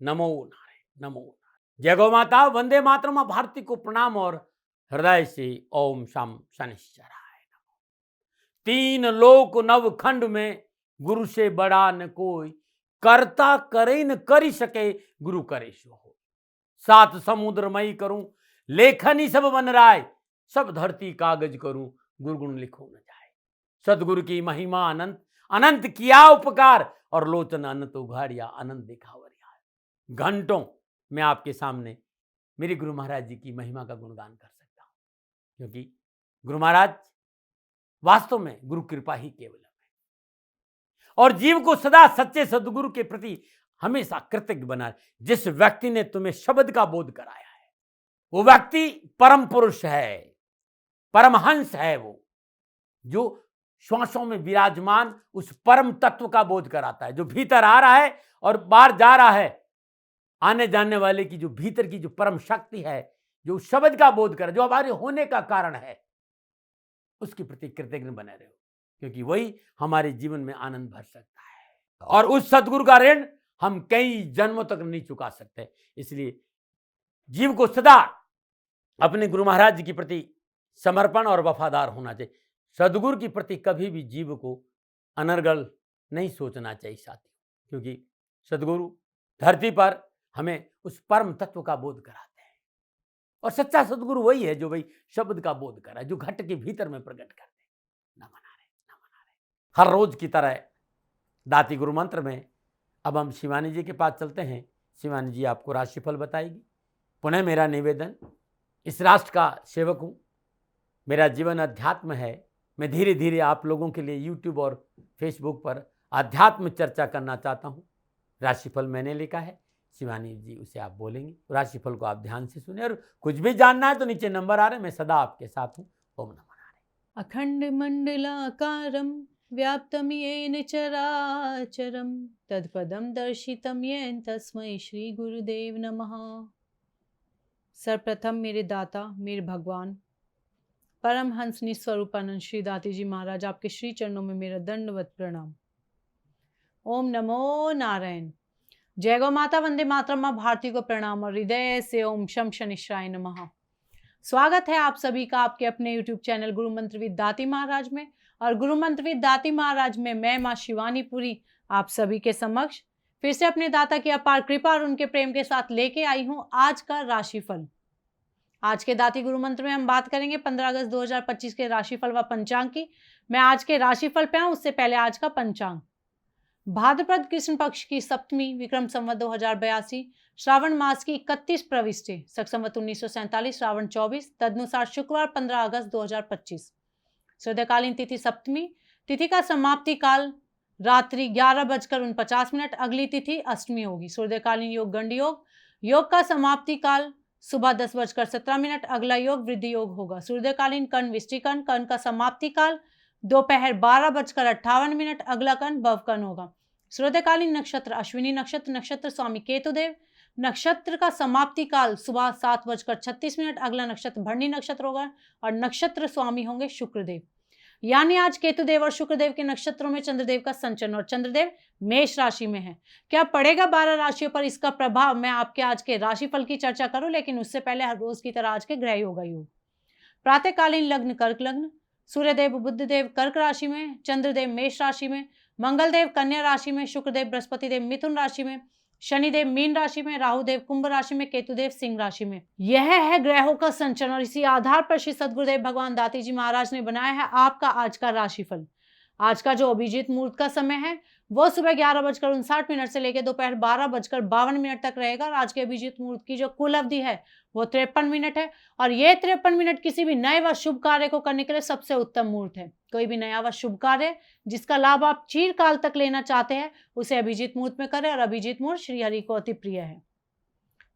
नमो नारायण, नमो नारायण। जय गौ माता, वंदे मातरम। भारती को प्रणाम और हृदय से ओम शम शनिश्चराय नमः। तीन लोक नव खंड में गुरु से बड़ा न कोई, करता करे न करी सके गुरु करे सो हो। सात समुद्र मई करूं लेखनी सब बन राय, सब धरती कागज करूं गुरु गुण लिखो न जाए। सदगुरु की महिमा अनंत, अनंत किया उपकार और लोचन अनंत उघाड़िया, अनंत दिखावरिया। घंटों मैं आपके सामने मेरे गुरु महाराज जी की महिमा का गुणगान कर सकता हूं, क्योंकि गुरु महाराज वास्तव में गुरु कृपा ही केवल है और जीव को सदा सच्चे सदगुरु के प्रति हमेशा कृतज्ञ बना। जिस व्यक्ति ने तुम्हें शब्द का बोध कराया है वो व्यक्ति परम पुरुष है, परमहंस है। वो जो श्वासों में विराजमान उस परम तत्व का बोध कराता है, जो भीतर आ रहा है और बाहर जा रहा है। आने जाने वाले की जो भीतर की जो परम शक्ति है, जो शब्द का बोध करा, जो हमारे होने का कारण है, उसके प्रति कृतज्ञ बने रहो, क्योंकि वही हमारे जीवन में आनंद भर सकता है। और उस सदगुरु का ऋण हम कई जन्मों तक नहीं चुका सकते। इसलिए जीव को सदा अपने गुरु महाराज जी के प्रति समर्पण और वफादार होना चाहिए। सदगुरु के प्रति कभी भी जीव को अनर्गल नहीं सोचना चाहिए साथी, क्योंकि सदगुरु धरती पर हमें उस परम तत्व का बोध कराते हैं। और सच्चा सदगुरु वही है जो वही शब्द का बोध करा, जो घट के भीतर में प्रकट कर दे। नमन नारायण। हर रोज की तरह दाती गुरु मंत्र में अब हम शिवानी जी के पास चलते हैं। शिवानी जी आपको राशिफल बताएगी। पुनः मेरा निवेदन, इस राष्ट्र का सेवक हूँ, मेरा जीवन अध्यात्म है। मैं धीरे धीरे आप लोगों के लिए यूट्यूब और फेसबुक पर अध्यात्म चर्चा करना चाहता हूँ। राशिफल मैंने लिखा है, शिवानी जी उसे आप बोलेंगे। राशिफल को आप ध्यान से सुने और कुछ भी जानना है तो नीचे नंबर आ रहे हैं, मैं सदा आपके साथ हूँ। ओम नमः नारायण। अखंड मंडलाकारं व्याप्तं येन चराचरं तत्पदं दर्शितं येन तस्मै श्री गुरुदेव नमः। सर्वप्रथम मेरे दाता, मेरे भगवान, परमहंस निस्वरूपानंद श्री दाती जी महाराज, आपके श्री चरणों में मेरा दंडवत प्रणाम। ओम नमो नारायण। जय गौ माता, वंदे मातरम। मां भारती को प्रणाम और हृदय से ओम शम शनिश्चराय नमः। स्वागत है आप सभी का आपके अपने YouTube चैनल गुरु मंत्रविद दाती महाराज में। और गुरु मंत्रविद दाती महाराज में मैं मां शिवानी पुरी आप सभी के समक्ष फिर से अपने दाता की अपार कृपा और उनके प्रेम के साथ लेके आई हूं आज का राशिफल। आज के दाती गुरु मंत्र में हम बात करेंगे 15 अगस्त 2025 के राशिफल व पंचांग की। मैं आज के राशिफल पे आऊं उससे पहले आज का पंचांग। भाद्रपद कृष्ण पक्ष की सप्तमी, विक्रम संवत 2082, श्रावण मास की 31 प्रविष्टि, शक संवत 1947, श्रावण 24, तदनुसार शुक्रवार 15 अगस्त 2025। सूर्यकालीन तिथि सप्तमी, तिथि का समाप्ति काल रात्रि 11:49। अगली तिथि अष्टमी होगी। सूर्यकालीन योग गंड योग, योग का समाप्ति काल सुबह 10:17। अगला योग वृद्धि योग होगा। सूर्यकालीन कर्ण विष्टिकर्ण, कर्ण का समाप्ति काल दोपहर 12:58। अगला कर्ण भवकर्ण होगा। सूर्यकालीन नक्षत्र अश्विनी नक्षत्र, नक्षत्र स्वामी केतुदेव, नक्षत्र का समाप्ति काल सुबह 7:36। अगला नक्षत्र भरणी नक्षत्र होगा और नक्षत्र स्वामी होंगे शुक्रदेव। यानी आज केतुदेव और शुक्रदेव के नक्षत्रों में चंद्रदेव का संचरण और चंद्रदेव मेष राशि में है। क्या पड़ेगा 12 राशियों पर इसका प्रभाव, मैं आपके आज के राशिफल की चर्चा करूं, लेकिन उससे पहले हर रोज की तरह आज के ग्रह योग योग। प्रातःकालीन लग्न कर्क लग्न, सूर्यदेव बुधदेव कर्क राशि में, चंद्रदेव मेष राशि में, मंगलदेव कन्या राशि में, शुक्रदेव बृहस्पति देव मिथुन राशि में, शनिदेव मीन राशि में, राहुदेव कुंभ राशि में, केतुदेव सिंह राशि में। यह है ग्रहों का संचरण और इसी आधार पर श्री सदगुरुदेव भगवान दाती जी महाराज ने बनाया है आपका आज का राशिफल। आज का जो अभिजीत मुहूर्त का समय है वो सुबह 11:59 से लेकर दोपहर 12:52 तक रहेगा। और आज के अभिजीत मुहूर्त की जो कुल अवधि है वो 53 मिनट है और ये 53 मिनट किसी भी नए व शुभ कार्य को करने के लिए सबसे उत्तम मुहूर्त है। कोई भी नया व शुभ कार्य जिसका लाभ आप चिरकाल तक लेना चाहते हैं उसे अभिजीत मुहूर्त में करें और अभिजीत मुहूर्त श्री हरि को अति प्रिय है।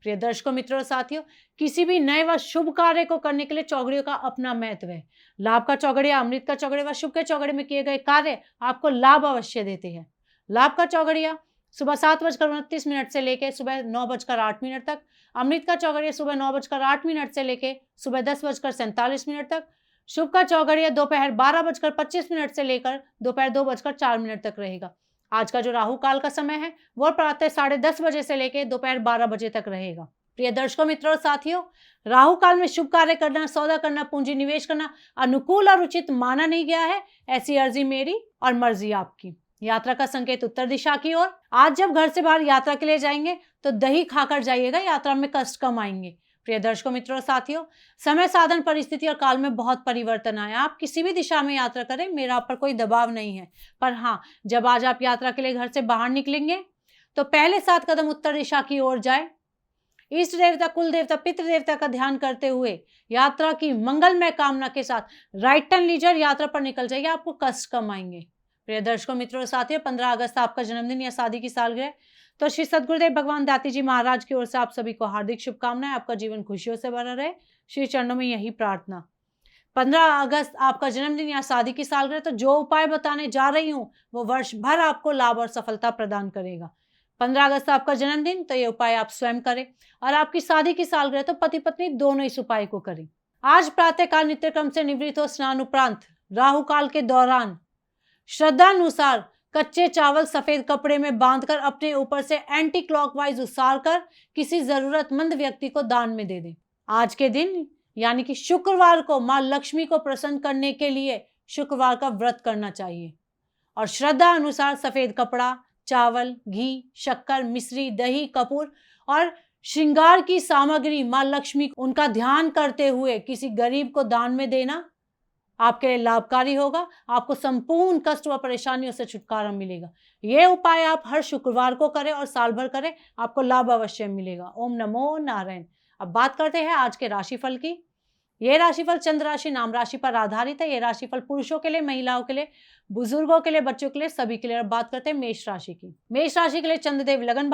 प्रिय दर्शकों, मित्रों और साथियों, किसी भी नए व शुभ कार्य को करने के लिए चौघड़ियों का अपना महत्व है। लाभ का चौघड़िया, अमृत का चौघड़िया व शुभ के चौघड़े में किए गए कार्य आपको लाभ अवश्य देते हैं। लाभ का चौघड़िया सुबह 7:29 से लेकर सुबह 9:08 तक, अमृत का चौघड़िया सुबह 9:08 से लेकर सुबह 10:47 तक, शुभ का चौघड़िया दोपहर 12:25 से लेकर दोपहर 2:04 तक रहेगा। आज का जो राहु काल का समय है वो प्रातः 10:30 बजे से लेकर दोपहर 12 बजे तक रहेगा। प्रिय दर्शकों, मित्रों और साथियों, राहु काल में शुभ कार्य करना, सौदा करना, पूंजी निवेश करना अनुकूल और उचित माना नहीं गया है। ऐसी अर्जी मेरी और मर्जी आपकी। यात्रा का संकेत उत्तर दिशा की ओर। आज जब घर से बाहर यात्रा के लिए जाएंगे तो दही खाकर जाइएगा, यात्रा में कष्ट कम आएंगे। प्रिय दर्शकों, मित्रों और साथियों, समय, साधन, परिस्थिति और काल में बहुत परिवर्तन आया। आप किसी भी दिशा में यात्रा करें, मेरा आप पर कोई दबाव नहीं है। पर हाँ, जब आज आप यात्रा के लिए घर से बाहर निकलेंगे तो पहले 7 कदम उत्तर दिशा की ओर जाए। इष्ट देवता, कुल देवता, पितृ देवता का ध्यान करते हुए यात्रा की मंगलमय कामना के साथ राइट टर्न लीजिए और यात्रा पर निकल जाइए, आपको कष्ट कम आएंगे। प्रिय दर्शकों, मित्रों और साथियों, 15 अगस्त आपका जन्मदिन या शादी की सालगिरह, तो श्री सद्गुरुदेव भगवान दाती जी महाराज की ओर से आप सभी को हार्दिक शुभकामनाएं। आपका जीवन खुशियों से भरा रहे, श्री चरणों में यही प्रार्थना। 15 अगस्त आपका जन्मदिन या शादी की सालगिरह, तो जो उपाय बताने जा रही हूँ वो वर्ष भर आपको लाभ और सफलता प्रदान करेगा। 15 अगस्त आपका जन्मदिन, तो ये उपाय आप स्वयं करें, और आपकी शादी की सालगिरह तो पति पत्नी दोनों इस उपाय को करें। आज प्रातःकाल नित्यक्रम से निवृत्त हो स्नान उपरांत राहु काल के दौरान श्रद्धानुसार कच्चे चावल सफेद कपड़े में बांधकर अपने ऊपर से एंटी क्लॉकवाइज उसार कर किसी जरूरतमंद व्यक्ति को दान में दे दें। आज के दिन यानी कि शुक्रवार को मां लक्ष्मी को प्रसन्न करने के लिए शुक्रवार का व्रत करना चाहिए, और श्रद्धा अनुसार सफेद कपड़ा, चावल, घी, शक्कर, मिश्री, दही, कपूर और श्रृंगार की सामग्री मां लक्ष्मी उनका ध्यान करते हुए किसी गरीब को दान में देना आपके लिए लाभकारी होगा। आपको संपूर्ण कष्ट व परेशानियों से छुटकारा मिलेगा। ये उपाय आप हर शुक्रवार को करें और साल भर करें, आपको लाभ अवश्य मिलेगा। ओम नमो नारायण। अब बात करते हैं आज के राशिफल की। ये राशिफल चंद्र राशि नाम राशि पर आधारित है। ये राशिफल पुरुषों के लिए, महिलाओं के लिए, बुजुर्गों के लिए, बच्चों के लिए, सभी के लिए। अब बात करते हैं मेष राशि की। मेष राशि के लिए चंद्रदेव लगन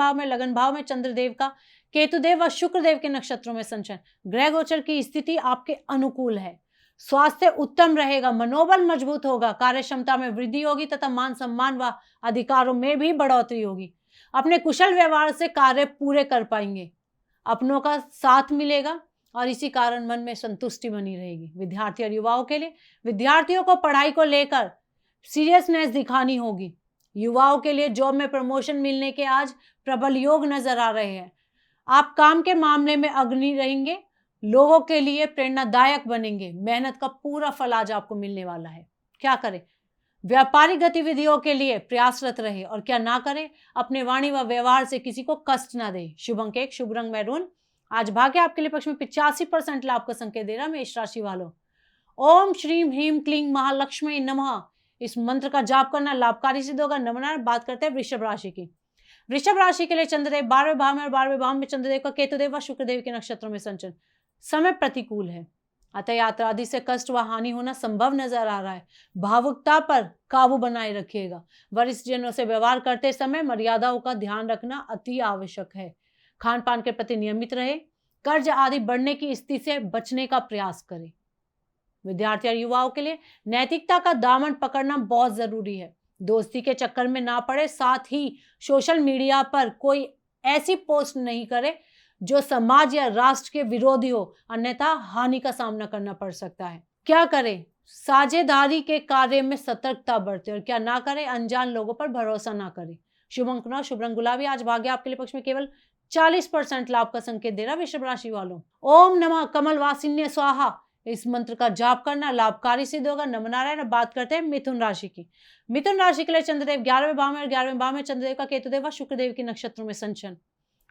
भाव में चंद्रदेव का केतुदेव व शुक्रदेव के नक्षत्रों में संचरण। ग्रह गोचर की स्थिति आपके अनुकूल है। स्वास्थ्य उत्तम रहेगा, मनोबल मजबूत होगा, कार्य क्षमता में वृद्धि होगी तथा मान सम्मान व अधिकारों में भी बढ़ोतरी होगी। अपने कुशल व्यवहार से कार्य पूरे कर पाएंगे, अपनों का साथ मिलेगा और इसी कारण मन में संतुष्टि बनी रहेगी। विद्यार्थी और युवाओं के लिए, विद्यार्थियों को पढ़ाई को लेकर सीरियसनेस दिखानी होगी। युवाओं के लिए जॉब में प्रमोशन मिलने के आज प्रबल योग नजर आ रहे हैं। आप काम के मामले में अग्रणी रहेंगे, लोगों के लिए प्रेरणादायक बनेंगे। मेहनत का पूरा फल आज आपको मिलने वाला है। क्या करें? व्यापारिक गतिविधियों के लिए प्रयासरत रहे, और क्या ना करें, अपने वाणी व व्यवहार से किसी को कष्ट ना दे। शुभ अंक 1, शुभ रंग मैरून। आज भाग्य आपके लिए पक्ष में 85% लाभ का संकेत दे रहा। मेष राशि वालों, ओम श्रीम ह्रीम क्लीं महालक्ष्मी नमः, इस मंत्र का जाप करना लाभकारी सिद्ध होगा। नमन। बात करते हैं वृषभ राशि की। वृषभ राशि के लिए चंद्रदेव 12वें भाव में, और 12वें भाव में चंद्रदेव का केतुदेव व शुक्रदेव के नक्षत्रों में संचरण। समय प्रतिकूल है, अतः यात्रा आदि से कष्ट व हानि होना संभव नजर आ रहा है। भावुकता पर काबू बनाए रखिएगा। वरिष्ठ जनों से व्यवहार करते समय मर्यादाओं का ध्यान रखना अति आवश्यक है। खान पान के प्रति नियमित रहे। कर्ज आदि बढ़ने की स्थिति से बचने का प्रयास करें। विद्यार्थी और युवाओं के लिए नैतिकता का दामन पकड़ना बहुत जरूरी है। दोस्ती के चक्कर में ना पड़े, साथ ही सोशल मीडिया पर कोई ऐसी पोस्ट नहीं करे जो समाज या राष्ट्र के विरोधी हो, अन्यथा हानि का सामना करना पड़ सकता है। क्या करें? साझेदारी के कार्य में सतर्कता बरतें, और क्या ना करें, अनजान लोगों पर भरोसा ना करें। शुभ अंक 9, शुभ रंग गुलाबी। आज भाग्य आपके लिए पक्ष में केवल 40% लाभ का संकेत दे रहा। वृषभ राशि वालों, ओम नमः कमल वासिन्य स्वाहा, इस मंत्र का जाप करना लाभकारी सिद्ध होगा। नमः नारायण। बात करते हैं मिथुन राशि की। मिथुन राशि के लिए चंद्रदेव 11वें भाव में, और 11वें भाव में चंद्रदेव का केतुदेव व शुक्रदेव के नक्षत्रों में संचरण।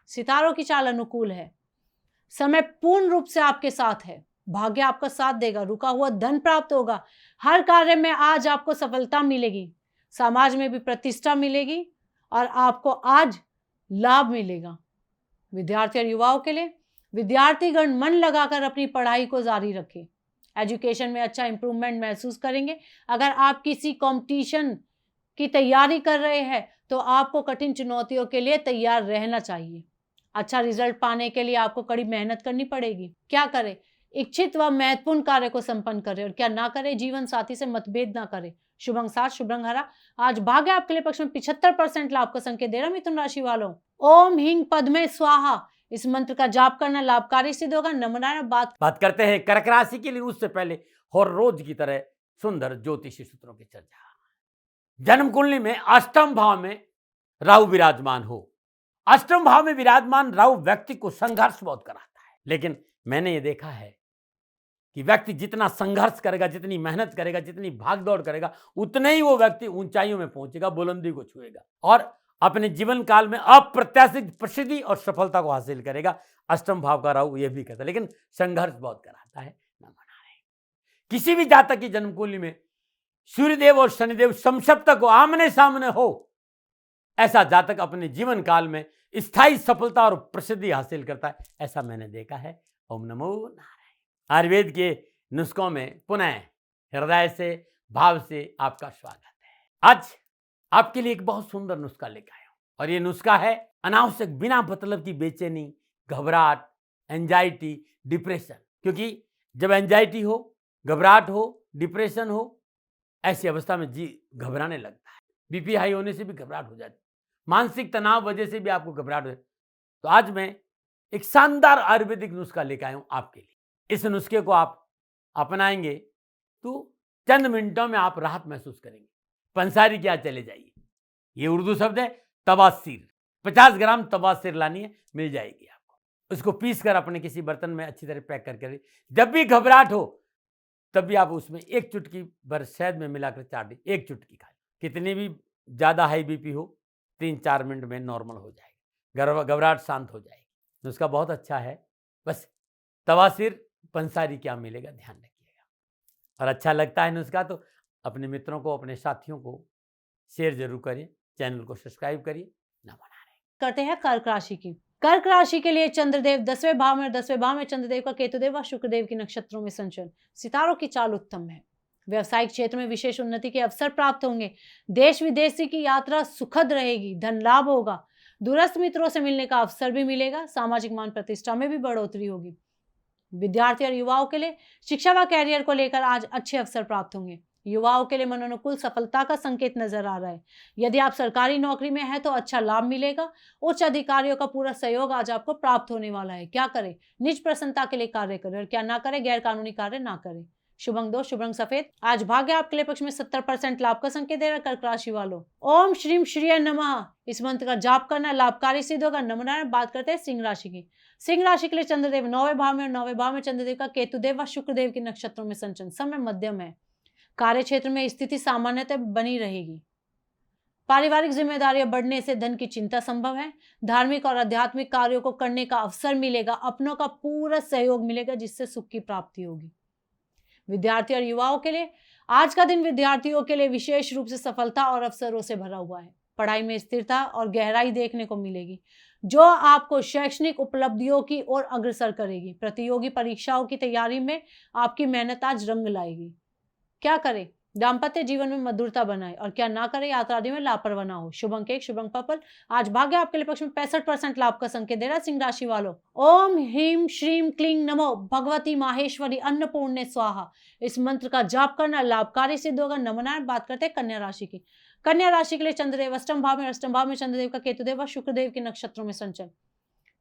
सितारों की चाल अनुकूल है। समय पूर्ण रूप से आपके साथ है। भाग्य आपका साथ देगा। रुका हुआ धन प्राप्त होगा। हर कार्य में आज आपको सफलता मिलेगी। समाज में भी प्रतिष्ठा मिलेगी और आपको आज लाभ मिलेगा। विद्यार्थी और युवाओं के लिए, विद्यार्थीगण मन लगाकर अपनी पढ़ाई को जारी रखें। एजुकेशन में अच्छा इंप्रूवमेंट महसूस करेंगे। अगर आप किसी कंपटीशन की तैयारी कर रहे हैं तो आपको कठिन चुनौतियों के लिए तैयार रहना चाहिए। अच्छा रिजल्ट पाने के लिए आपको कड़ी मेहनत करनी पड़ेगी। क्या करें? इच्छित व महत्वपूर्ण कार्य को संपन्न करें, और क्या ना करें, जीवन साथी से मतभेद ना करें। शुभ अंक 7, शुभ रंग हरा। आज भाग्य आपके लिए पक्ष में 75% लाभ का संकेत दे रहा। मिथुन राशि वालों, ओम ह्रीं पद्मे स्वाहा, इस मंत्र का जाप करना लाभकारी सिद्ध होगा। नमन। बात करते हैं कर्क राशि के लिए। उससे पहले हर रोज की तरह सुंदर ज्योतिषी सूत्रों की चर्चा। जन्म कुंडली में अष्टम भाव में राहु विराजमान हो। अष्टम भाव में विराजमान राहु व्यक्ति को संघर्ष बहुत कराता है, लेकिन मैंने ये देखा है कि व्यक्ति जितना संघर्ष करेगा, जितनी मेहनत करेगा, जितनी भागदौड़ करेगा, उतने ही वो व्यक्ति ऊंचाइयों में पहुंचेगा, बुलंदी को छुएगा और अपने जीवन काल में अप्रत्याशित प्रसिद्धि और सफलता को हासिल करेगा। अष्टम भाव का राहु यह भी कहता है, लेकिन संघर्ष बहुत कराता है। न मना रहे किसी भी जातक की जन्म कुंडली में सूर्यदेव और शनिदेव समसप्तक को आमने सामने हो, ऐसा जातक अपने जीवन काल में स्थायी सफलता और प्रसिद्धि हासिल करता है, ऐसा मैंने देखा है। ओम नमो नारायण। आयुर्वेद के नुस्खों में पुनः हृदय से, भाव से आपका स्वागत है। आज आपके लिए एक बहुत सुंदर नुस्खा लेकर आया हूं और ये नुस्खा है अनावश्यक बिना मतलब की बेचैनी, घबराहट, एंजाइटी, डिप्रेशन। क्योंकि जब एंजाइटी हो, घबराहट हो, डिप्रेशन हो, ऐसी अवस्था में जी घबराने लगता है। बीपी हाई होने से भी घबराहट हो जाती है, मानसिक तनाव वजह से भी आपको घबराहट हो। तो आज मैं एक शानदार आयुर्वेदिक नुस्खा लेकर आया हूं आपके लिए। इस नुस्खे को आप अपनाएंगे तो चंद मिनटों में आप राहत महसूस करेंगे। पंसारी क्या, चले जाइए, ये उर्दू शब्द है तवासीर। 50 ग्राम तवासीर लानी है, मिल जाएगी आपको। उसको पीस कर अपने किसी बर्तन में अच्छी तरह पैक करके, जब भी घबराहट हो तब भी आप उसमें एक चुटकी भर शहद में मिलाकर चाट दी, एक चुटकी खाएं। कितनी भी ज़्यादा हाई बीपी हो, 3-4 मिनट में नॉर्मल हो जाएगी, घबराहट शांत हो जाएगी। नुस्खा बहुत अच्छा है। बस तवासीर पंसारी क्या मिलेगा, ध्यान रखिएगा। और अच्छा लगता है नुस्खा तो अपने मित्रों को, अपने साथियों को शेयर जरूर करिए, चैनल को सब्सक्राइब करिए। ना बना रहे करते हैं कर्क राशि की। कर्क राशि के लिए चंद्रदेव 10वें भाव में और 10वें भाव में चंद्रदेव का केतुदेव व शुक्रदेव की नक्षत्रों में संचरण। सितारों की चाल उत्तम है। व्यवसायिक क्षेत्र में विशेष उन्नति के अवसर प्राप्त होंगे। देश विदेश की यात्रा सुखद रहेगी, धन लाभ होगा। दूरस्थ मित्रों से मिलने का अवसर भी मिलेगा। सामाजिक मान प्रतिष्ठा में भी बढ़ोतरी होगी। विद्यार्थी और युवाओं के लिए शिक्षा व कैरियर को लेकर आज अच्छे अवसर प्राप्त होंगे। युवाओं के लिए मनोनुकूल सफलता का संकेत नजर आ रहा है। यदि आप सरकारी नौकरी में हैं तो अच्छा लाभ मिलेगा। उच्च अधिकारियों का पूरा सहयोग आज आपको प्राप्त होने वाला है। क्या करें? निज प्रसन्नता के लिए कार्य करें और क्या ना करें? गैर कानूनी कार्य ना करें। शुभ अंक 2, शुभ रंग सफेद। आज भाग्य आपके लिए पक्ष में 70% लाभ का संकेत दे रहा है। कर्क राशि वालों, ओम श्रीम श्रीय नमः इस मंत्र का जाप करना लाभकारी सिद्ध होगा। नमः। बात करते हैं सिंह राशि की। सिंह राशि के लिए चंद्रदेव 9वें भाव में और 9वें भाव में चंद्रदेव का केतुदेव व शुक्रदेव की नक्षत्रों में संचरण। समय मध्यम है। कार्य क्षेत्र में स्थिति सामान्यतः बनी रहेगी। पारिवारिक जिम्मेदारियां बढ़ने से धन की चिंता संभव है। धार्मिक और आध्यात्मिक कार्यों को करने का अवसर मिलेगा। अपनों का पूरा सहयोग मिलेगा जिससे सुख की प्राप्ति होगी। विद्यार्थी और युवाओं के लिए आज का दिन विद्यार्थियों के लिए विशेष रूप से सफलता और अवसरों से भरा हुआ है। पढ़ाई में स्थिरता और गहराई देखने को मिलेगी जो आपको शैक्षणिक उपलब्धियों की ओर अग्रसर करेगी। प्रतियोगी परीक्षाओं की तैयारी में आपकी मेहनत आज रंग लाएगी। क्या करें? दाम्पत्य जीवन में मधुरता बनाए और क्या ना करें? यात्रा आदि में लापरवाह ना हो। शुभ अंक 1, शुभ अंक पर्पल। आज भाग्य आपके लिए पक्ष में 65% लाभ का संकेत दे रहा है। सिंह राशि वालों, ओम ह्रीम श्रीम क्लीं नमो भगवती माहेश्वरी अन्नपूर्णे स्वाहा इस मंत्र का जाप करना लाभकारी सिद्ध होगा। नमनारायण। बात करते हैं कन्या राशि की। कन्या राशि के लिए चंद्रदेव अष्टम भाव में, अष्टम भाव में चंद्रदेव का केतुदेव व शुक्रदेव के नक्षत्रों में संचरण।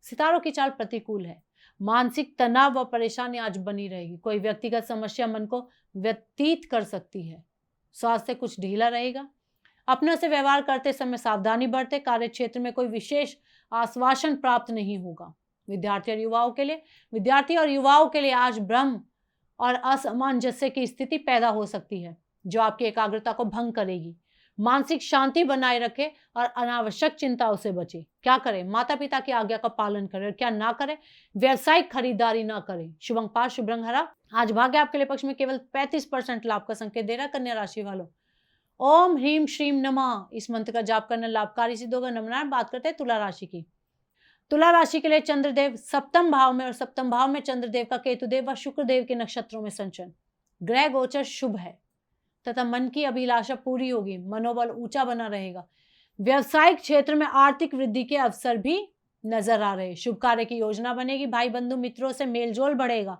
सितारों की चाल प्रतिकूल है। मानसिक तनाव व परेशानी आज बनी रहेगी। कोई व्यक्तिगत समस्या मन को व्यतीत कर सकती है। स्वास्थ्य कुछ ढीला रहेगा। अपनों से व्यवहार करते समय सावधानी बरते। कार्य क्षेत्र में कोई विशेष आश्वासन प्राप्त नहीं होगा। विद्यार्थी और युवाओं के लिए आज भ्रम और असमंजस्य की स्थिति पैदा हो सकती है जो आपकी एकाग्रता को भंग करेगी। मानसिक शांति बनाए रखें और अनावश्यक चिंताओं से बचें। क्या करें? माता पिता की आज्ञा का पालन करें और क्या ना करें? व्यावसायिक खरीदारी ना करें। शुभ अंक 5, शुभ रंग हरा। आज भाग्य आपके लिए पक्ष में केवल 35% लाभ का संकेत दे रहा है। कन्या राशि वालों, ओम ह्रीम श्रीम नमः इस मंत्र का जाप करना लाभकारी सिद्ध होगा। नमनारायण। बात करते हैं तुला राशि की। तुला राशि के लिए चंद्रदेव सप्तम भाव में और सप्तम भाव में चंद्रदेव का केतुदेव व शुक्रदेव के नक्षत्रों में संचरण। ग्रह गोचर शुभ है तथा मन की अभिलाषा पूरी होगी। मनोबल ऊंचा बना रहेगा। व्यवसायिक क्षेत्र में आर्थिक वृद्धि के अवसर भी नजर आ रहे। शुभ कार्य की योजना बनेगी। भाई बंधु मित्रों से मेलजोल बढ़ेगा।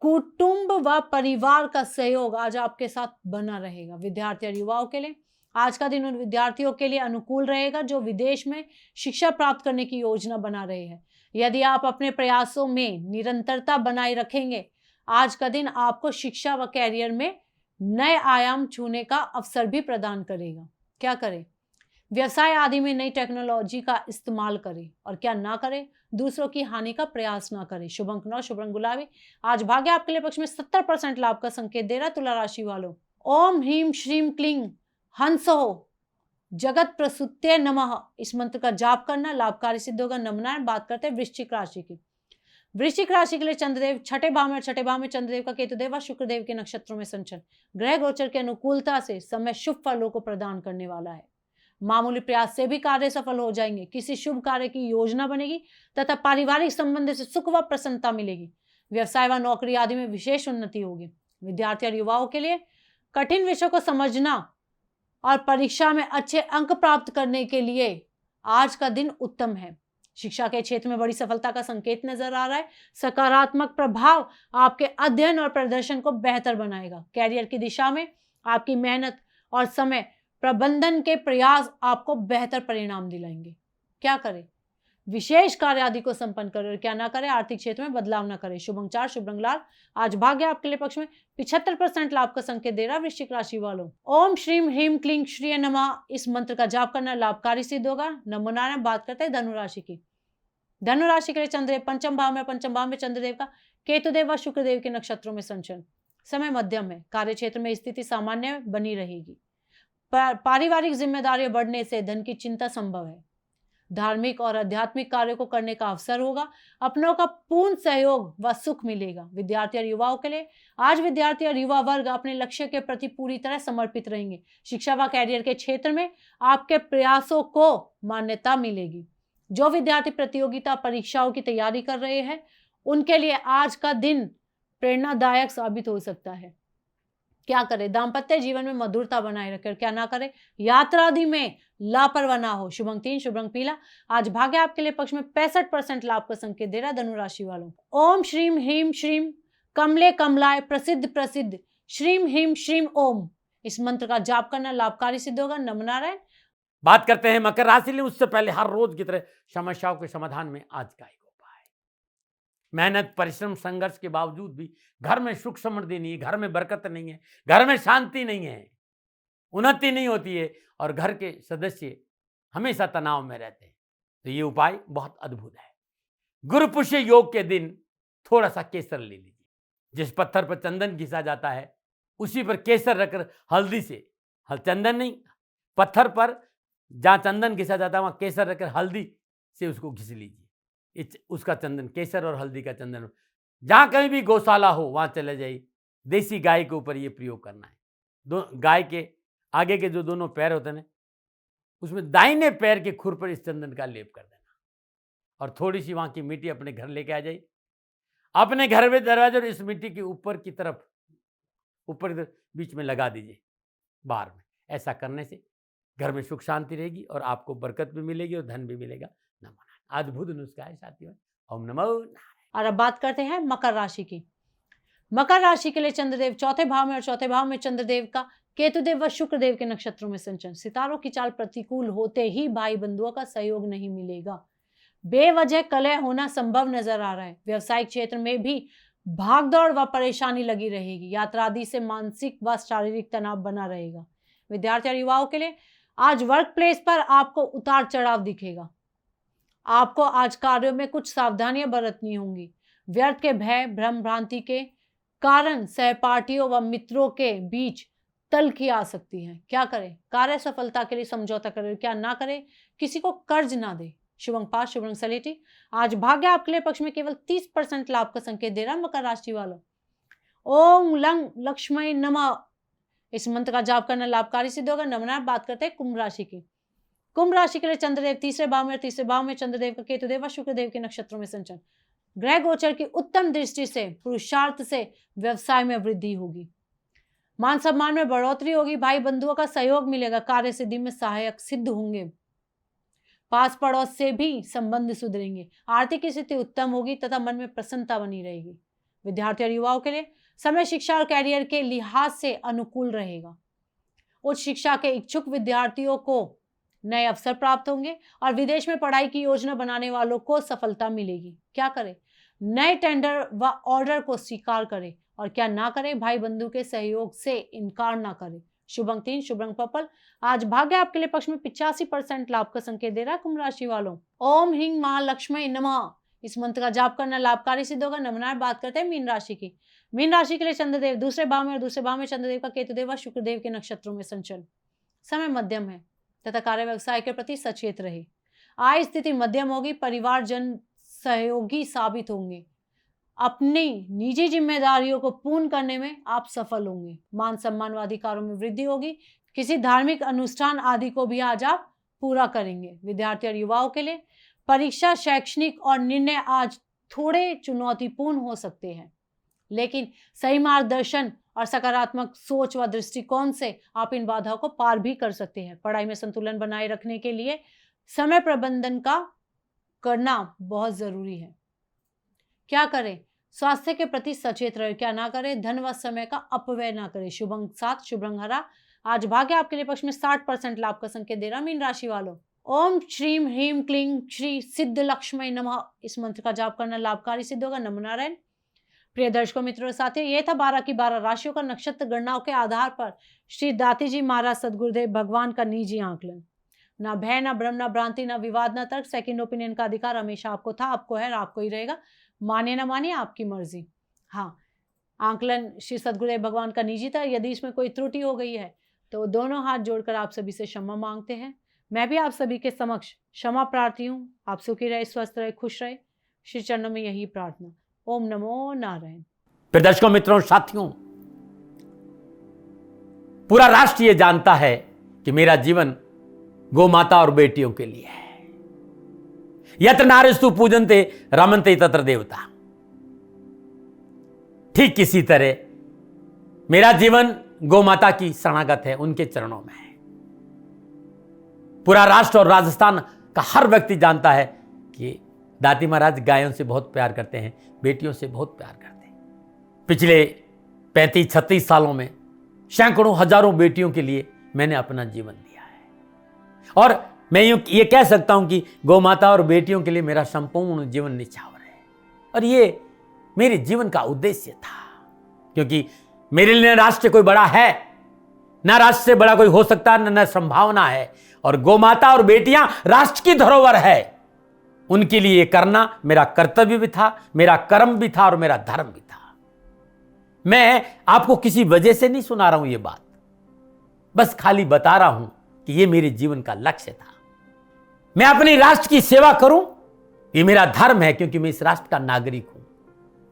कुटुंब व परिवार का सहयोग आज आपके साथ बना रहेगा। विद्यार्थी और युवाओं के लिए आज का दिन उन विद्यार्थियों के लिए अनुकूल रहेगा जो विदेश में शिक्षा प्राप्त करने की योजना बना रहे हैं। यदि आप अपने प्रयासों में निरंतरता बनाए रखेंगे, आज का दिन आपको शिक्षा व कैरियर में नए आयाम छूने का अवसर भी प्रदान करेगा। क्या करें? व्यवसाय आदि में नई टेक्नोलॉजी का इस्तेमाल करें और क्या ना करें, दूसरों की हानि का प्रयास ना करें। शुभ अंक 9, शुभ रंग गुलाबी। आज भाग्य आपके लिए पक्ष में 70% लाभ का संकेत दे रहा है तुला राशि वालों। ओम ह्रीम श्रीम क्लीं हंसो जगत प्रसूते नमः इस मंत्र का जाप करना लाभकारी सिद्ध होगा। नमनारायण। बात करते हैं वृश्चिक राशि की। वृश्चिक राशि के लिए चंद्रदेव छठे भाव में, और छठे भाव में चंद्रदेव का केतुदेव व शुक्रदेव के नक्षत्रों में संचरण ग्रह गोचर की अनुकूलता से समय शुभ फलों को प्रदान करने वाला है। मामूली प्रयास से भी कार्य सफल हो जाएंगे। किसी शुभ कार्य की योजना बनेगी तथा पारिवारिक संबंध से सुख व प्रसन्नता मिलेगी। व्यवसाय व नौकरी आदि में विशेष उन्नति होगी। विद्यार्थी और युवाओं के लिए कठिन विषयों को समझना और परीक्षा में अच्छे अंक प्राप्त करने के लिए आज का दिन उत्तम है। शिक्षा के क्षेत्र में बड़ी सफलता का संकेत नजर आ रहा है। सकारात्मक प्रभाव आपके अध्ययन और प्रदर्शन को बेहतर बनाएगा। कैरियर की दिशा में आपकी मेहनत और समय प्रबंधन के प्रयास आपको बेहतर परिणाम दिलाएंगे। क्या करें? विशेष कार्य आदि को संपन्न करें और क्या ना करें, आर्थिक क्षेत्र में बदलाव ना करें। शुभ अंक 4, शुभ रंग लाल। आज भाग्य आपके लिए पक्ष में 75% लाभ का संकेत दे रहा है वृश्चिक राशि वालों। ओम श्रीम ह्रीम क्लीं श्रीय नमः इस मंत्र का जाप करना लाभकारी सिद्ध होगा। नमो नारायण। बात करते हैं धनु राशि की। धनु राशि के लिए चंद्रदेव पंचम भाव में, पंचम भाव में चंद्रदेव का केतुदेव व शुक्रदेव के नक्षत्रों में संचरण समय मध्यम है। कार्य क्षेत्र में स्थिति सामान्य बनी रहेगी। पारिवारिक जिम्मेदारियां बढ़ने से धन की चिंता संभव है। धार्मिक और आध्यात्मिक कार्यों को करने का अवसर होगा। अपनों का पूर्ण सहयोग व सुख मिलेगा। विद्यार्थी और युवाओं के लिए आज विद्यार्थी और युवा वर्ग अपने लक्ष्य के प्रति पूरी तरह समर्पित रहेंगे। शिक्षा व कैरियर के क्षेत्र में आपके प्रयासों को मान्यता मिलेगी। जो विद्यार्थी प्रतियोगिता परीक्षाओं की तैयारी कर रहे हैं उनके लिए आज का दिन प्रेरणादायक साबित हो सकता है। क्या करें? दाम्पत्य जीवन में मधुरता बनाए रखें। क्या ना करें? यात्रा आदि में लापरवाह ना हो। शुभ अंक 3, शुभ रंग पीला। आज भाग्य आपके लिए पक्ष में 65% लाभ का संकेत दे रहा है धनु राशि वालों। ओम श्रीम ह्रीम श्रीम कमले कमलाय प्रसिद्ध प्रसिद्ध श्रीम ह्रीम श्रीम ओम इस मंत्र का जाप करना लाभकारी सिद्ध होगा। नमो नारायण। बात करते हैं मकर राशि। उससे पहले हर रोज की तरह समस्याओं के समाधान में आज का एक उपाय। मेहनत परिश्रम संघर्ष के बावजूद भी घर में सुख समृद्धि नहीं है, घर में बरकत नहीं है, घर में शांति नहीं है, उन्नति नहीं होती है और घर के सदस्य हमेशा तनाव में रहते हैं, तो ये उपाय बहुत अद्भुत है। गुरु पुष्य योग के दिन थोड़ा सा केसर ले लीजिए। जिस पत्थर पर चंदन घिसा जाता है उसी पर केसर रखकर हल्दी से, चंदन नहीं, पत्थर पर जहाँ चंदन घिसा जाता है वहाँ केसर रखकर हल्दी से उसको घिस लीजिए। उसका चंदन, केसर और हल्दी का चंदन, जहाँ कहीं भी गौशाला हो वहाँ चले जाइए। देसी गाय के ऊपर ये प्रयोग करना है। गाय के आगे के जो दोनों पैर होते हैं उसमें दाहिने पैर के खुर पर इस चंदन का लेप कर देना और थोड़ी सी वहाँ की मिट्टी अपने घर लेके आ जाइए। अपने घर में दरवाजे और इस मिट्टी के ऊपर की तरफ, ऊपर बीच में लगा दीजिए बाहर में। ऐसा करने से घर में सुख शांति रहेगी और आपको बरकत भी मिलेगी और धन भी मिलेगा। नमो नारायण। अद्भुत नुस्खा है साथियों। ओम नमो नारायण। और अब बात करते हैं मकर राशि की। मकर राशि के लिए चंद्रदेव चौथे भाव में, और चौथे भाव में चंद्रदेव का केतुदेव व शुक्रदेव के नक्षत्रों में संचरण। सितारों की चाल प्रतिकूल होते ही भाई बंधुओं का सहयोग नहीं मिलेगा। बेवजह कलह होना संभव नजर आ रहा है। व्यवसायिक क्षेत्र में भी भागदौड़ व परेशानी लगी रहेगी। यात्रा आदि से मानसिक व शारीरिक तनाव बना रहेगा। विद्यार्थी और युवाओं के लिए आज वर्क प्लेस पर आपको उतार चढ़ाव दिखेगा। आपको आज कार्यों में कुछ सावधानियां बरतनी होंगी। व्यर्थ के भय भ्रम भ्रांति के कारण सहपाठियों व मित्रों के बीच तल्खी आ सकती है। क्या करें? कार्य सफलता के लिए समझौता करें। क्या ना करें? किसी को कर्ज ना दे। शुभ अंक 5, शुभ रंग सलेटी। आज भाग्य आपके लिए पक्ष में केवल 30% लाभ का संकेत दे रहा है मकर राशि वालों। ओम लंग लक्ष्मी नमः इस मंत्र का जाप करना लाभकारी सिद्ध होगा। नमना। बात करते हैं कुंभ राशि की। कुंभ राशि के लिए चंद्रदेव तीसरे भाव में, और तीसरे भाव में चंद्रदेव का केतुदेव व शुक्रदेव के नक्षत्रों में संचरण। ग्रह गोचर की उत्तम दृष्टि से पुरुषार्थ से व्यवसाय में वृद्धि होगी। मान सम्मान में बढ़ोतरी होगी। भाई बंधुओं का सहयोग मिलेगा। कार्य सिद्धि में सहायक सिद्ध होंगे। पास पड़ोस से भी संबंध सुधरेंगे। आर्थिक स्थिति उत्तम होगी तथा मन में प्रसन्नता बनी रहेगी। विद्यार्थी और युवाओं के लिए समय शिक्षा और कैरियर के लिहाज से अनुकूल रहेगा। उच्च शिक्षा के इच्छुक विद्यार्थियों को नए अवसर प्राप्त होंगे और विदेश में पढ़ाई की योजना बनाने वालों को सफलता मिलेगी। क्या करें? नए टेंडर व ऑर्डर को स्वीकार करें और क्या ना करें, भाई बंधु के सहयोग से इनकार ना करें। शुभ अंक 3, शुभ रंग पर्पल। आज भाग्य आपके लिए पक्ष में 85% लाभ का संकेत दे रहा है कुंभ राशि वालों। ओम ह्रीं महालक्ष्मी नमः इस मंत्र का जाप करना लाभकारी सिद्ध होगा। नमनार बात करते हैं मीन राशि की। मीन राशि के लिए चंद्रदेव दूसरे भाव में और दूसरे भाव में चंद्रदेव का केतुदेव व शुक्रदेव के नक्षत्रों में संचलन। समय मध्यम है तथा कार्य व्यवसाय के प्रति सचेत रहे। आय स्थिति मध्यम होगी। परिवार जन सहयोगी साबित होंगे। अपनी निजी जिम्मेदारियों को पूर्ण करने में आप सफल होंगे। मान सम्मान व अधिकारों में वृद्धि होगी। किसी धार्मिक अनुष्ठान आदि को भी आज आप पूरा करेंगे। विद्यार्थी और युवाओं के लिए परीक्षा, शैक्षणिक और निर्णय आज थोड़े चुनौतीपूर्ण हो सकते हैं, लेकिन सही मार्गदर्शन और सकारात्मक सोच व दृष्टिकोण से आप इन बाधाओं को पार भी कर सकते हैं। पढ़ाई में संतुलन बनाए रखने के लिए समय प्रबंधन का करना बहुत जरूरी है। क्या करें? स्वास्थ्य के प्रति सचेत रहे। क्या ना करें? धन व समय का अपव्यय ना करें। शुभ अंक 7, शुभ रंग हरा। आज भाग्य आपके लिए पक्ष में 60% लाभ का संकेत दे रहा मीन राशि वालों। ओम श्रीम ह्रीम क्लीं श्री सिद्ध लक्ष्मी नमः इस मंत्र का जाप करना लाभकारी सिद्ध होगा। नमो नारायण। प्रिय दर्शकों, मित्रों और साथियों, ये था 12 की 12 राशियों का नक्षत्र गणनाओं के आधार पर श्री दाती जी महाराज सदगुरुदेव भगवान का निजी आकलन। ना भय, ना भ्रम, ना भ्रांति, ना विवाद, ना तर्क। सेकंड ओपिनियन का अधिकार हमेशा आपको था, आपको है और आपको ही रहेगा। माने ना मानिए, आपकी मर्जी। हाँ, आकलन श्री सदगुरुदेव भगवान का निजी था। यदि इसमें कोई त्रुटि हो गई है तो दोनों हाथ जोड़कर आप सभी से क्षमा मांगते हैं। मैं भी आप सभी के समक्ष क्षमा प्रार्थी हूँ। आप सुखी रहे, स्वस्थ रहे, खुश रहे। श्री चरणों में यही प्रार्थना। ओम नमो नारायण। प्रिय दर्शकों, मित्रों, साथियों, पूरा राष्ट्र ये जानता है कि मेरा जीवन गौ माता और बेटियों के लिए है। यत्र नारीस्तु पूजन्ते रमन्ते तत्र देवता। ठीक किसी तरह मेरा जीवन गौ माता की शरणागत है, उनके चरणों में है। पूरा राष्ट्र और राजस्थान का हर व्यक्ति जानता है कि दाती महाराज गायों से बहुत प्यार करते हैं, बेटियों से बहुत प्यार करते हैं। पिछले 35-36 सालों में सैकड़ों हजारों बेटियों के लिए मैंने अपना जीवन दिया है और मैं ये कह सकता हूं कि गौ माता और बेटियों के लिए मेरा संपूर्ण जीवन निछावर है। और ये मेरे जीवन का उद्देश्य था, क्योंकि मेरे लिए राष्ट्र कोई बड़ा है, ना राष्ट्र से बड़ा कोई हो सकता, न संभावना है। और गौ माता और बेटियां राष्ट्र की धरोहर है। उनके लिए ये करना मेरा कर्तव्य भी था, मेरा कर्म भी था और मेरा धर्म भी था। मैं आपको किसी वजह से नहीं सुना रहा हूं ये बात, बस खाली बता रहा हूं कि ये मेरे जीवन का लक्ष्य था। मैं अपने राष्ट्र की सेवा करूं, ये मेरा धर्म है, क्योंकि मैं इस राष्ट्र का नागरिक हूं।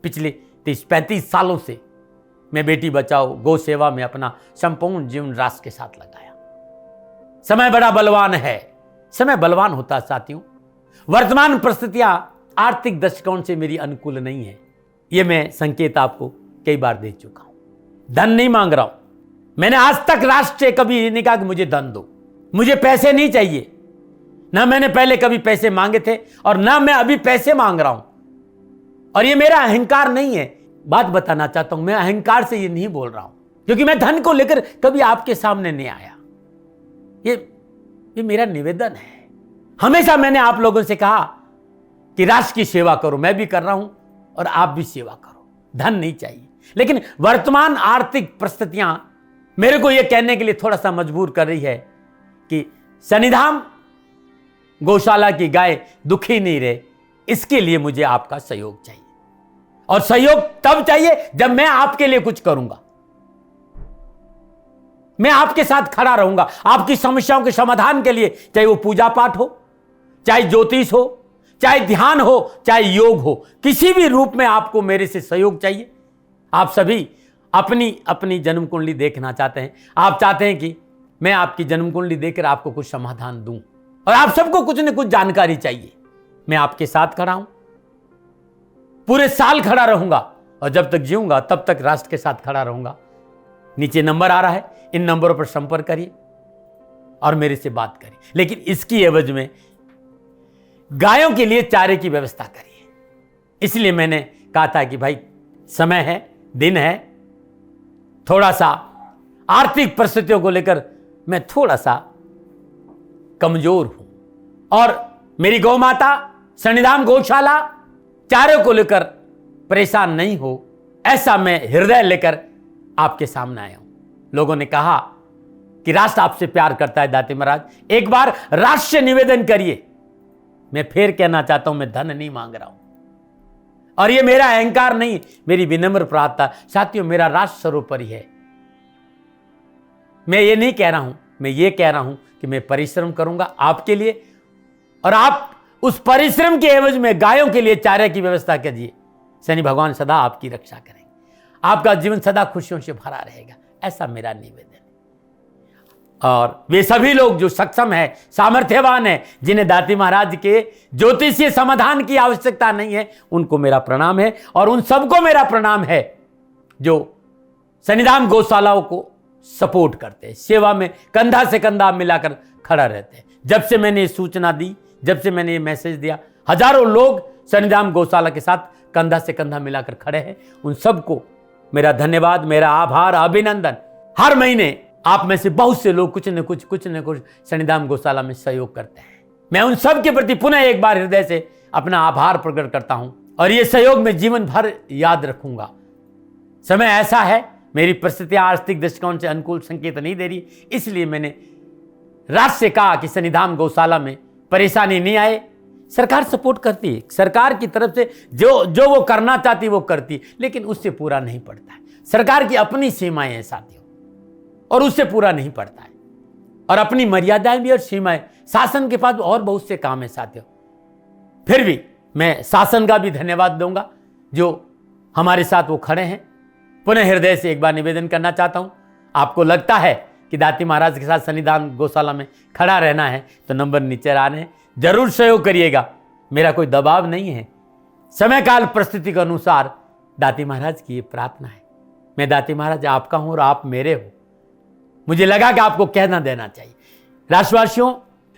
पिछले 30-35 सालों से मैं बेटी बचाओ, गौ सेवा में अपना संपूर्ण जीवन राष्ट्र के साथ लगाया। समय बड़ा बलवान है, समय बलवान होता है साथियों। वर्तमान परिस्थितियां आर्थिक दृष्टिकोण से मेरी अनुकूल नहीं है, यह मैं संकेत आपको कई बार दे चुका हूं। धन नहीं मांग रहा हूं। मैंने आज तक राष्ट्र से कभी नहीं कहा कि मुझे धन दो, मुझे पैसे नहीं चाहिए। ना मैंने पहले कभी पैसे मांगे थे और ना मैं अभी पैसे मांग रहा हूं। और ये मेरा अहंकार नहीं है। बात बताना चाहता हूं, मैं अहंकार से ये नहीं बोल रहा हूं, क्योंकि मैं धन को लेकर कभी आपके सामने नहीं आया। ये मेरा निवेदन है। हमेशा मैंने आप लोगों से कहा कि राष्ट्र की सेवा करो, मैं भी कर रहा हूं और आप भी सेवा करो। धन नहीं चाहिए, लेकिन वर्तमान आर्थिक परिस्थितियां मेरे को यह कहने के लिए थोड़ा सा मजबूर कर रही है कि शनिधाम गौशाला की गाय दुखी नहीं रहे, इसके लिए मुझे आपका सहयोग चाहिए। और सहयोग तब चाहिए जब मैं आपके लिए कुछ करूंगा। मैं आपके साथ खड़ा रहूंगा, आपकी समस्याओं के समाधान के लिए, चाहे वो पूजा पाठ हो, चाहे ज्योतिष हो, चाहे ध्यान हो, चाहे योग हो, किसी भी रूप में आपको मेरे से सहयोग चाहिए। आप सभी अपनी अपनी जन्म कुंडली देखना चाहते हैं। आप चाहते हैं कि मैं आपकी जन्म कुंडली देखकर आपको कुछ समाधान दूं, और आप सबको कुछ न कुछ जानकारी चाहिए। मैं आपके साथ खड़ा हूं, पूरे साल खड़ा रहूंगा, और जब तक जीऊंगा तब तक राष्ट्र के साथ खड़ा रहूंगा। नीचे नंबर आ रहा है, इन नंबरों पर संपर्क करिए और मेरे से बात करिए, लेकिन इसकी एवज में गायों के लिए चारे की व्यवस्था करिए। इसलिए मैंने कहा था कि भाई समय है, दिन है, थोड़ा सा आर्थिक परिस्थितियों को लेकर मैं थोड़ा सा कमजोर हूं, और मेरी गौ माता शनिधाम गौशाला चारे को लेकर परेशान नहीं हो, ऐसा मैं हृदय लेकर आपके सामने आया हूं। लोगों ने कहा कि राष्ट्र आपसे प्यार करता है दाती महाराज, एक बार राष्ट्र से निवेदन करिए। मैं फिर कहना चाहता हूं, मैं धन नहीं मांग रहा हूं और ये मेरा अहंकार नहीं, मेरी विनम्र प्रार्थना। साथियों, मेरा राष्ट्र सर्वोपरि है। मैं ये नहीं कह रहा हूं, मैं ये कह रहा हूं कि मैं परिश्रम करूंगा आपके लिए, और आप उस परिश्रम के एवज में गायों के लिए चारे की व्यवस्था कीजिए। शनि भगवान सदा आपकी रक्षा करेंगे, आपका जीवन सदा खुशियों से भरा रहेगा, ऐसा मेरा निवेदन है। और वे सभी लोग जो सक्षम है, सामर्थ्यवान है, जिन्हें दाती महाराज के ज्योतिषीय समाधान की आवश्यकता नहीं है, उनको मेरा प्रणाम है। और उन सबको मेरा प्रणाम है जो शनिधाम गौशालाओं को सपोर्ट करते हैं, सेवा में कंधा से कंधा मिलाकर खड़ा रहते हैं। जब से मैंने ये सूचना दी, जब से मैंने ये मैसेज दिया, हजारों लोग शनिधाम गौशाला के साथ कंधा से कंधा मिलाकर खड़े हैं। उन सबको मेरा धन्यवाद, मेरा आभार, अभिनंदन। हर महीने आप में से बहुत से लोग कुछ न कुछ शनिधाम गौशाला में सहयोग करते हैं। मैं उन सब के प्रति पुनः एक बार हृदय से अपना आभार प्रकट करता हूं और ये सहयोग मैं जीवन भर याद रखूंगा। समय ऐसा है, मेरी परिस्थितियां आर्थिक दृष्टिकोण से अनुकूल संकेत नहीं दे रही, इसलिए मैंने राष्ट्र से कहा कि शनिधाम गौशाला में परेशानी नहीं आए। सरकार सपोर्ट करती है, सरकार की तरफ से जो वो करना चाहती वो करती, लेकिन उससे पूरा नहीं पड़ता है। सरकार की अपनी सीमाएं हैं साथियों, और उससे पूरा नहीं पड़ता है, और अपनी मर्यादाएं भी और सीमाएं। शासन के पास और बहुत से काम है साथियों। फिर भी मैं शासन का भी धन्यवाद दूंगा जो हमारे साथ वो खड़े हैं। पुनः हृदय से एक बार निवेदन करना चाहता हूं, आपको लगता है कि दाती महाराज के साथ शनिधाम गौशाला में खड़ा रहना है तो नंबर नीचे आ रहे हैं, जरूर सहयोग करिएगा। मेरा कोई दबाव नहीं है, समय काल परिस्थिति के अनुसार दाती महाराज की ये प्रार्थना है। मैं दाती महाराज आपका हूं और आप मेरे हो। मुझे लगा कि आपको कहना देना चाहिए। राष्ट्रवासियों,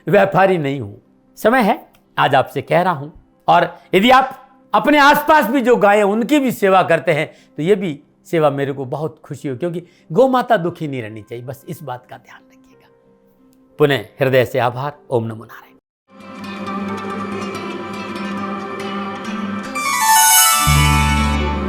व्यापारी नहीं हूं, समय है आज आपसे कह रहा हूं। और यदि आप अपने आसपास भी जो गायें उनकी भी सेवा करते हैं तो ये भी सेवा मेरे को बहुत खुशी हो, क्योंकि गौ माता दुखी नहीं रहनी चाहिए। बस इस बात का ध्यान रखिएगा। पुनः हृदय से आभार। ओम नमो नारायण।